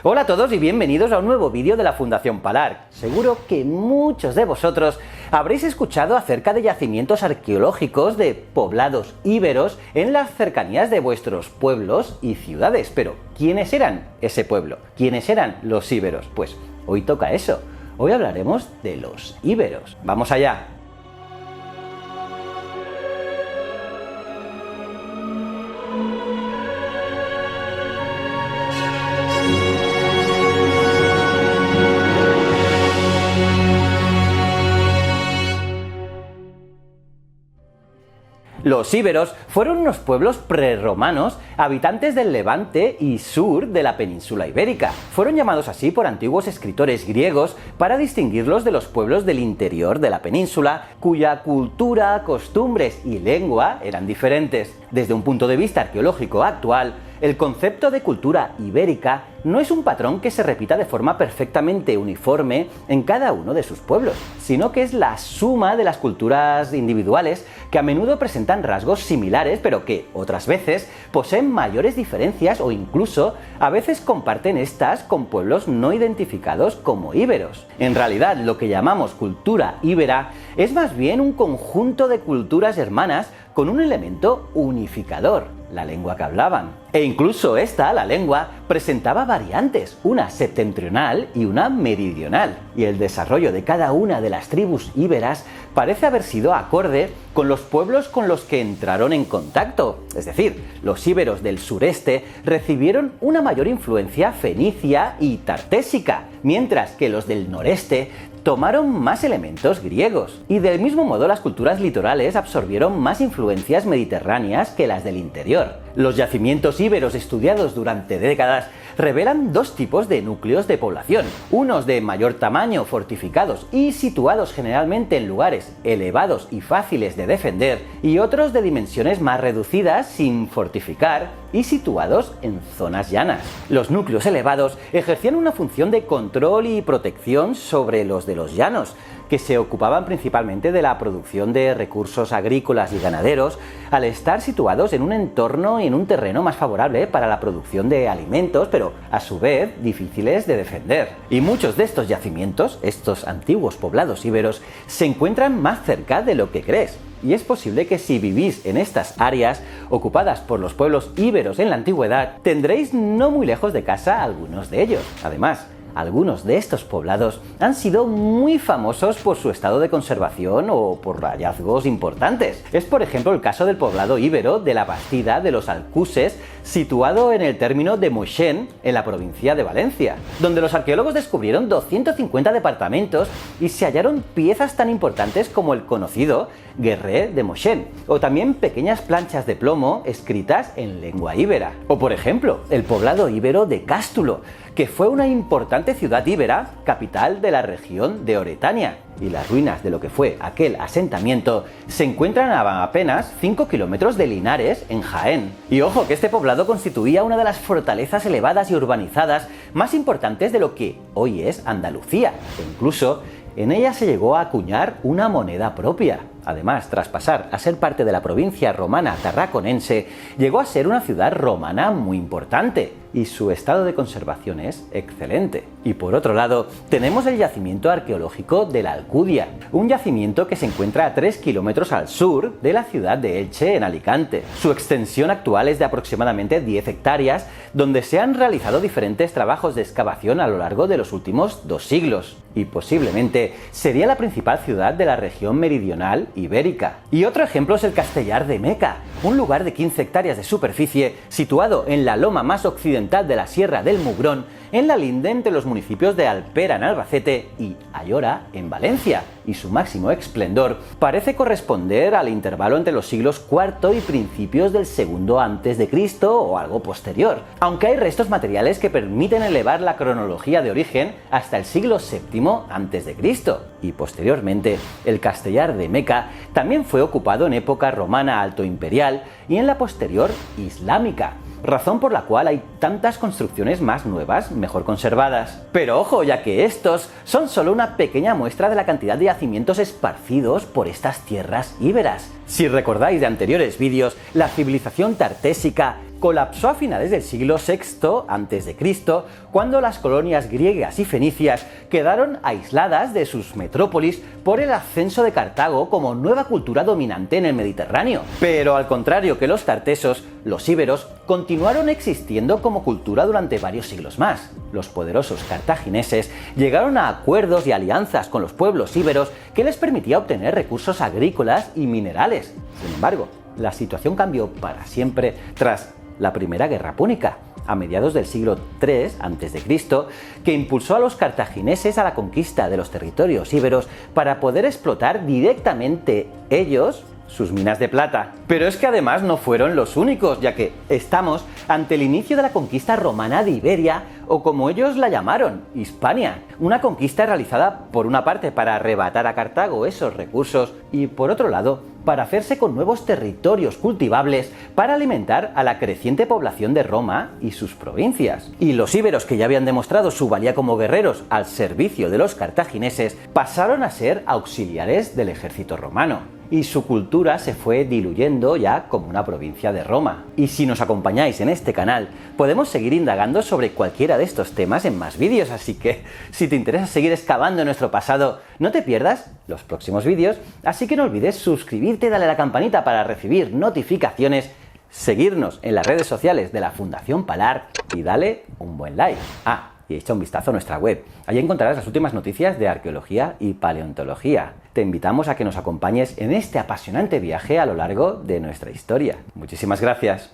Hola a todos y bienvenidos a un nuevo vídeo de la Fundación Palar. Seguro que muchos de vosotros habréis escuchado acerca de yacimientos arqueológicos de poblados íberos en las cercanías de vuestros pueblos y ciudades. Pero, ¿quiénes eran ese pueblo? ¿Quiénes eran los íberos? Pues hoy toca eso. Hoy hablaremos de los íberos. ¡Vamos allá! Los íberos fueron unos pueblos prerromanos, habitantes del Levante y sur de la península ibérica. Fueron llamados así por antiguos escritores griegos para distinguirlos de los pueblos del interior de la península, cuya cultura, costumbres y lengua eran diferentes. Desde un punto de vista arqueológico actual, el concepto de cultura ibérica no es un patrón que se repita de forma perfectamente uniforme en cada uno de sus pueblos, sino que es la suma de las culturas individuales que a menudo presentan rasgos similares, pero que otras veces poseen mayores diferencias o incluso a veces comparten estas con pueblos no identificados como íberos. En realidad, lo que llamamos cultura íbera es más bien un conjunto de culturas hermanas con un elemento unificador, la lengua que hablaban. E incluso la lengua, presentaba variantes, una septentrional y una meridional. Y el desarrollo de cada una de las tribus íberas parece haber sido acorde con los pueblos con los que entraron en contacto. Es decir, los íberos del sureste recibieron una mayor influencia fenicia y tartésica, mientras que los del noreste tomaron más elementos griegos. Y del mismo modo, las culturas litorales absorbieron más influencias mediterráneas que las del interior. Los yacimientos íberos estudiados durante décadas revelan dos tipos de núcleos de población, unos de mayor tamaño, fortificados y situados generalmente en lugares elevados y fáciles de defender, y otros de dimensiones más reducidas, sin fortificar y situados en zonas llanas. Los núcleos elevados ejercían una función de control y protección sobre los de los llanos, que se ocupaban principalmente de la producción de recursos agrícolas y ganaderos, al estar situados en un entorno y en un terreno más favorable para la producción de alimentos, pero a su vez difíciles de defender. Y muchos de estos yacimientos, estos antiguos poblados íberos, se encuentran más cerca de lo que crees. Y es posible que si vivís en estas áreas ocupadas por los pueblos íberos en la antigüedad, tendréis no muy lejos de casa algunos de ellos. Además, algunos de estos poblados han sido muy famosos por su estado de conservación o por hallazgos importantes. Es por ejemplo el caso del poblado íbero de la Bastida de los Alcuses, situado en el término de Moixent, en la provincia de Valencia, donde los arqueólogos descubrieron 250 departamentos y se hallaron piezas tan importantes como el conocido Guerrer de Moixent, o también pequeñas planchas de plomo escritas en lengua íbera. O por ejemplo, el poblado íbero de Cástulo, que fue una importante ciudad íbera, capital de la región de Oretania, y las ruinas de lo que fue aquel asentamiento se encuentran a apenas 5 kilómetros de Linares, en Jaén. Y ojo que este poblado constituía una de las fortalezas elevadas y urbanizadas más importantes de lo que hoy es Andalucía, e incluso en ella se llegó a acuñar una moneda propia. Además, tras pasar a ser parte de la provincia romana tarraconense, llegó a ser una ciudad romana muy importante, y su estado de conservación es excelente. Y por otro lado, tenemos el yacimiento arqueológico de la Alcudia, un yacimiento que se encuentra a 3 kilómetros al sur de la ciudad de Elche, en Alicante. Su extensión actual es de aproximadamente 10 hectáreas, donde se han realizado diferentes trabajos de excavación a lo largo de los últimos 2 siglos, y posiblemente sería la principal ciudad de la región meridional ibérica. Y otro ejemplo es el Castellar de Meca, un lugar de 15 hectáreas de superficie situado en la loma más occidental de la Sierra del Mugrón, en la linde entre los municipios de Alpera en Albacete y Ayora en Valencia, y su máximo esplendor parece corresponder al intervalo entre los siglos IV y principios del segundo a.C. o algo posterior, aunque hay restos materiales que permiten elevar la cronología de origen hasta el siglo VII a.C. y posteriormente el Castellar de Meca también fue ocupado en época romana alto imperial y en la posterior islámica, razón por la cual hay tantas construcciones más nuevas, mejor conservadas. Pero ojo, ya que estos son solo una pequeña muestra de la cantidad de yacimientos esparcidos por estas tierras íberas. Si recordáis de anteriores vídeos, la civilización tartésica colapsó a finales del siglo VI a.C., cuando las colonias griegas y fenicias quedaron aisladas de sus metrópolis por el ascenso de Cartago como nueva cultura dominante en el Mediterráneo. Pero al contrario que los tartesos, los íberos continuaron existiendo como cultura durante varios siglos más. Los poderosos cartagineses llegaron a acuerdos y alianzas con los pueblos íberos que les permitía obtener recursos agrícolas y minerales. Sin embargo, la situación cambió para siempre tras la Primera Guerra Púnica, a mediados del siglo III a.C., que impulsó a los cartagineses a la conquista de los territorios íberos para poder explotar directamente ellos sus minas de plata. Pero es que además no fueron los únicos, ya que estamos ante el inicio de la conquista romana de Iberia, o como ellos la llamaron, Hispania. Una conquista realizada por una parte para arrebatar a Cartago esos recursos y por otro lado para hacerse con nuevos territorios cultivables para alimentar a la creciente población de Roma y sus provincias. Y los íberos, que ya habían demostrado su valía como guerreros al servicio de los cartagineses, pasaron a ser auxiliares del ejército romano. Y su cultura se fue diluyendo ya como una provincia de Roma. Y si nos acompañáis en este canal, podemos seguir indagando sobre cualquiera de estos temas en más vídeos, así que si te interesa seguir excavando en nuestro pasado, no te pierdas los próximos vídeos, así que no olvides suscribirte, darle a la campanita para recibir notificaciones, seguirnos en las redes sociales de la Fundación Palar y dale un buen like. Y echa un vistazo a nuestra web. Allí encontrarás las últimas noticias de arqueología y paleontología. Te invitamos a que nos acompañes en este apasionante viaje a lo largo de nuestra historia. Muchísimas gracias.